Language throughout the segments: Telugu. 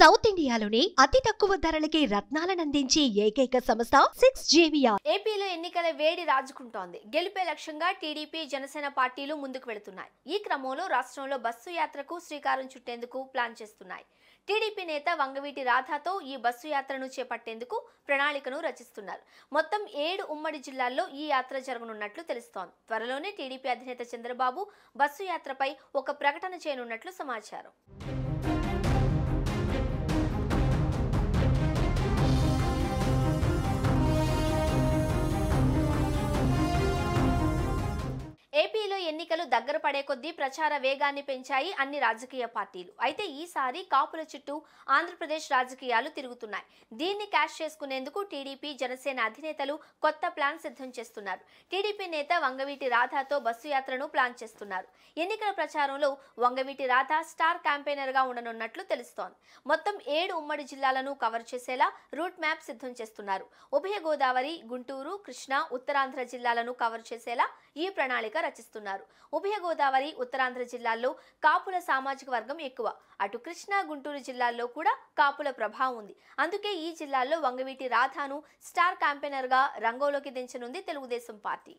సౌత్ ఇండియాలోనే అతి తక్కువ ధరలకి రత్నాలనందించే ఏకైక సంస్థ 6JVR. ఏపీలో ఎన్నికల వేడి రాజుకుంటోంది. గెలుపే లక్ష్యంగా టీడీపీ, జనసేన పార్టీలు ముందుకు వెళుతున్నాయి. ఈ క్రమంలో రాష్ట్రంలో బస్సు యాత్రకు శ్రీకారం చుట్టేందుకు ప్లాన్ చేస్తున్నాయి. టీడీపీ నేత వంగవీటి రాధాతో ఈ బస్సు యాత్రను చేపట్టేందుకు ప్రణాళికను రచిస్తున్నారు. మొత్తం 7 ఉమ్మడి జిల్లాల్లో ఈ యాత్ర జరగనున్నట్లు తెలుస్తోంది. త్వరలోనే టీడీపీ అధినేత చంద్రబాబు బస్సు యాత్రపై ఒక ప్రకటన చేయనున్నట్లు సమాచారం. ఏపీలో ఎన్నికలు దగ్గర పడే కొద్దీ ప్రచార వేగాన్ని పెంచాయి అన్ని రాజకీయ పార్టీలు. అయితే ఈసారి కాపుల చుట్టూ ఆంధ్రప్రదేశ్ రాజకీయాలు తిరుగుతున్నాయి. దీన్ని క్యాష్ చేసుకునేందుకు టీడీపీ, జనసేన అధినేతలు కొత్త ప్లాన్ సిద్ధం చేస్తున్నారు. టీడీపీ నేత వంగవీటి రాధాతో బస్సు యాత్రను ప్లాన్ చేస్తున్నారు. ఎన్నికల ప్రచారంలో వంగవీటి రాధా స్టార్ క్యాంపెయినర్ గా ఉండనున్నట్లు తెలుస్తోంది. మొత్తం 7 ఉమ్మడి జిల్లాలను కవర్ చేసేలా రూట్ మ్యాప్ సిద్ధం చేస్తున్నారు. ఉభయ గోదావరి, గుంటూరు, కృష్ణా, ఉత్తరాంధ్ర జిల్లాలను కవర్ చేసేలా ఈ ప్రణాళిక రచిస్తున్నారు. ఉభయ గోదావరి, ఉత్తరాంధ్ర జిల్లాల్లో కాపుల సామాజిక వర్గం ఎక్కువ. అటు కృష్ణా, గుంటూరు జిల్లాల్లో కూడా కాపుల ప్రభావం ఉంది. అందుకే ఈ జిల్లాల్లో వంగవీటి రాధాను స్టార్ క్యాంపెయినర్ గా రంగంలోకి దించనుంది తెలుగుదేశం పార్టీ.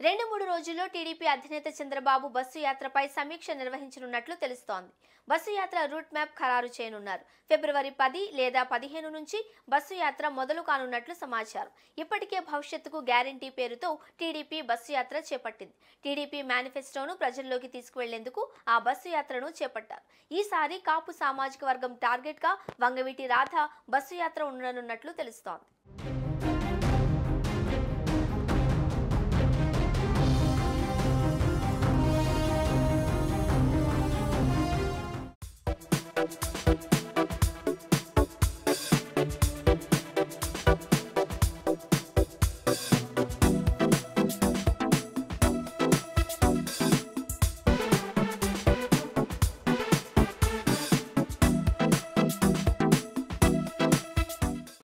రెండు మూడు రోజుల్లో టీడీపీ అధినేత చంద్రబాబు బస్సు యాత్రపై సమీక్ష నిర్వహించనున్నట్లు తెలుస్తోంది. బస్సు యాత్ర రూట్ మ్యాప్ ఖరారు చేయనున్నారు. ఫిబ్రవరి 10 లేదా 15 నుంచి బస్సు యాత్ర మొదలు కానున్నట్లు సమాచారం. ఇప్పటికే భవిష్యత్తుకు గ్యారంటీ పేరుతో టీడీపీ బస్సు యాత్ర చేపట్టింది. టీడీపీ మేనిఫెస్టోను ప్రజల్లోకి తీసుకువెళ్లేందుకు ఆ బస్సు యాత్రను చేపట్టారు. ఈసారి కాపు సామాజిక వర్గం టార్గెట్ గా వంగవీటి రాధ బస్సు యాత్ర ఉండనున్నట్లు తెలుస్తోంది.